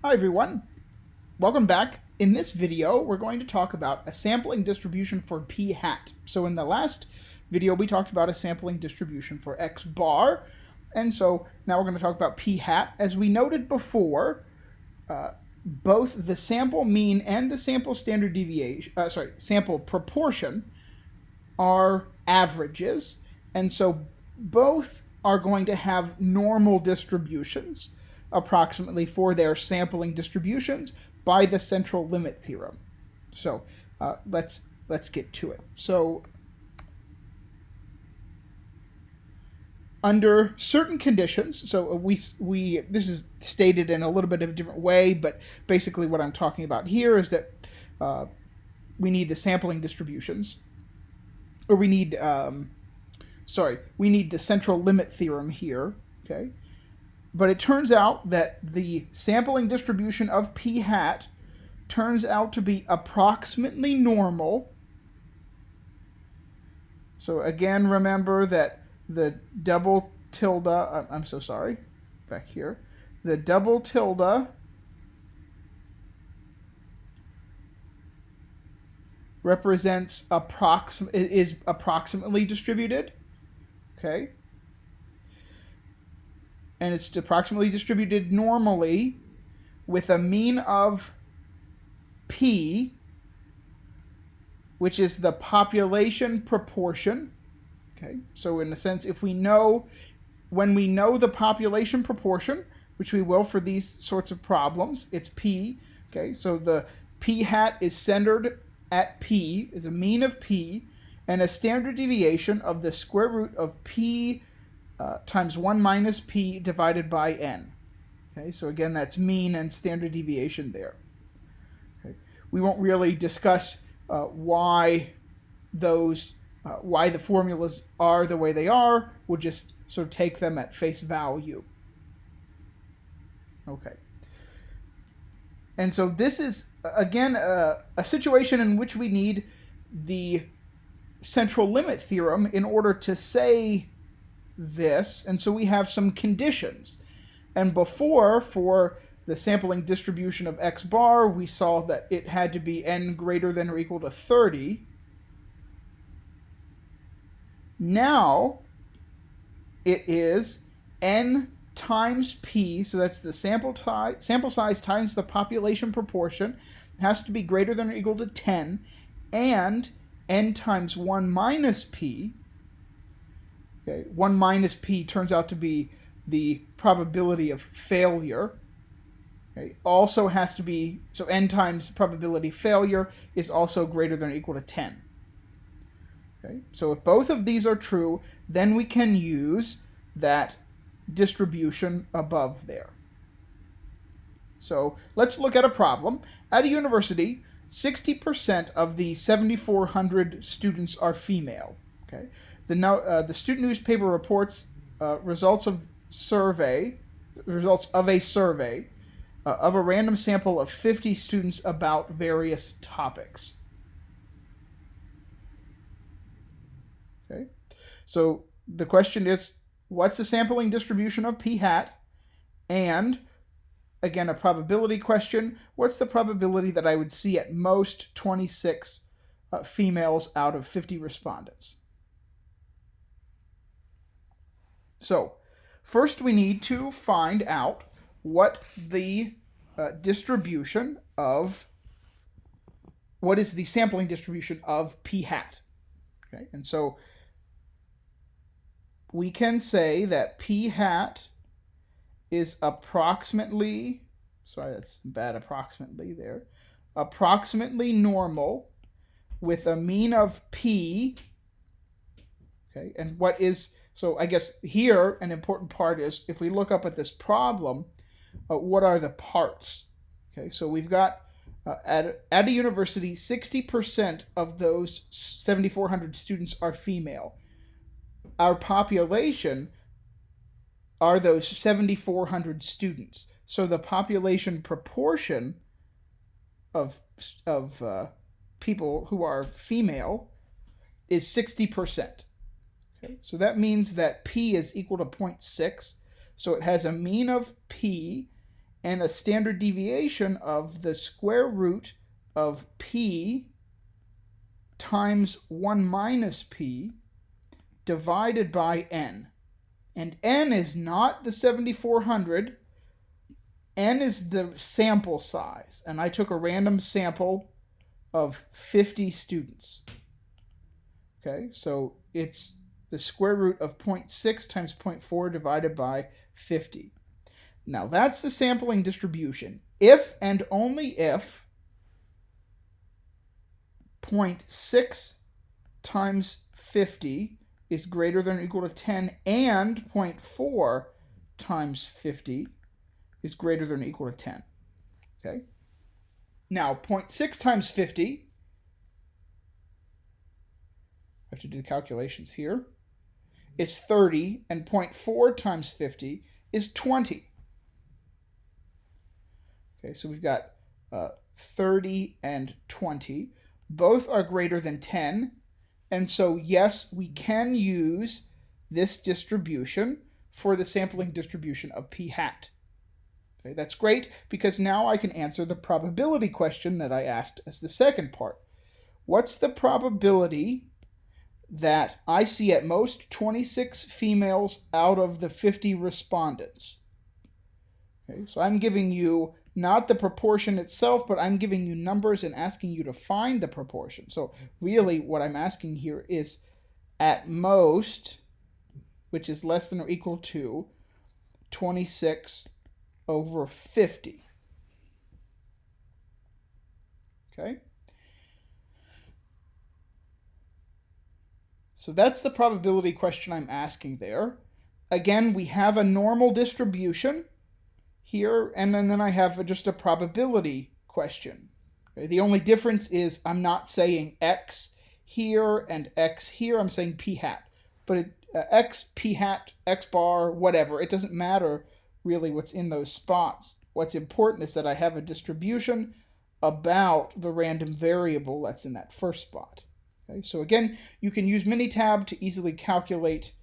Hi everyone, welcome back. In this video, we're going to talk about a sampling distribution for p hat. So in the last video, we talked about a sampling distribution for x bar, and so now we're going to talk about p hat. As we noted before, both the sample mean and the sample standard deviation, sample proportion are averages, and so both are going to have normal distributions approximately for their sampling distributions by the central limit theorem. So let's get to it. So under certain conditions, so we this is stated in a little bit of a different way, but basically what I'm talking about here is that we need the sampling distributions, or we need the central limit theorem here, okay? But it turns out that the sampling distribution of p hat turns out to be approximately normal. So again, remember that the double tilde, I'm so sorry, back here, the double tilde represents is approximately distributed, okay? And it's approximately distributed normally with a mean of p, which is the population proportion. Okay, so in a sense, when we know the population proportion, which we will for these sorts of problems, it's p. Okay, so the p hat is centered at p, is a mean of p, and a standard deviation of the square root of p times 1 minus p divided by n. Okay, so again, that's mean and standard deviation there. Okay. We won't really discuss why the formulas are the way they are. We'll just sort of take them at face value. Okay. And so this is, again, a situation in which we need the central limit theorem in order to say this, and so we have some conditions. And before, for the sampling distribution of x bar, we saw that it had to be n greater than or equal to 30. Now it is n times p, so that's the sample size times the population proportion, it has to be greater than or equal to 10, and n times 1 minus p. Okay, 1 minus p turns out to be the probability of failure. Okay, also has to be, so n times probability failure is also greater than or equal to 10. Okay, so if both of these are true, then we can use that distribution above there. So let's look at a problem. At a university, 60% of the 7,400 students are female. Okay, the student newspaper reports results of a survey of a random sample of 50 students about various topics. Okay, so the question is, what's the sampling distribution of p hat? And again, a probability question. What's the probability that I would see at most 26 females out of 50 respondents? So first we need to find out what the what is the sampling distribution of p hat. Okay, and so we can say that p hat is approximately, sorry, that's bad approximately there, approximately normal with a mean of p. Okay, and what is, so I guess here an important part is, if we look up at this problem, what are the parts? Okay, so we've got at a university, 60% of those 7,400 students are female. Our population are those 7,400 students. So the population proportion of people who are female is 60%. Okay, so that means that p is equal to 0.6. So it has a mean of p and a standard deviation of the square root of p times 1 minus p divided by n. And n is not the 7,400. N is the sample size. And I took a random sample of 50 students. Okay, so it's the square root of 0.6 times 0.4 divided by 50. Now that's the sampling distribution. If and only if 0.6 times 50 is greater than or equal to 10 and 0.4 times 50 is greater than or equal to 10. Okay. Now 0.6 times 50, I have to do the calculations here, is 30, and 0.4 times 50 is 20. Okay, so we've got 30 and 20. Both are greater than 10. And so, yes, we can use this distribution for the sampling distribution of p hat. Okay, that's great because now I can answer the probability question that I asked as the second part. What's the probability that I see at most 26 females out of the 50 respondents? Okay, so I'm giving you not the proportion itself, but I'm giving you numbers and asking you to find the proportion. So really what I'm asking here is at most, which is less than or equal to 26 over 50. Okay? So that's the probability question I'm asking there. Again, we have a normal distribution here, and then I have just a probability question. Okay? The only difference is I'm not saying x here and x here. I'm saying p hat. But x, p hat, x bar, whatever. It doesn't matter really what's in those spots. What's important is that I have a distribution about the random variable that's in that first spot. Okay? So again, you can use Minitab to easily calculate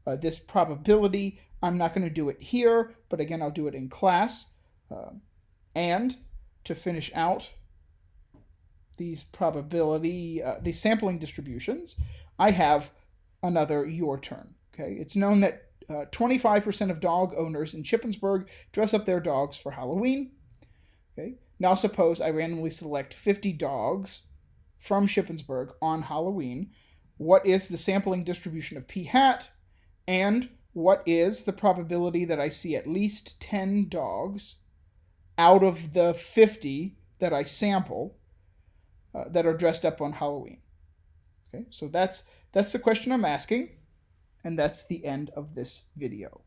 this probability. I'm not going to do it here, but again, I'll do it in class. And to finish out these these sampling distributions, I have another your turn. Okay, it's known that 25% of dog owners in Shippensburg dress up their dogs for Halloween. Okay, now suppose I randomly select 50 dogs from Shippensburg on Halloween. What is the sampling distribution of p hat, and what is the probability that I see at least 10 dogs out of the 50 that I sample that are dressed up on Halloween? Okay, so that's the question I'm asking, and that's the end of this video.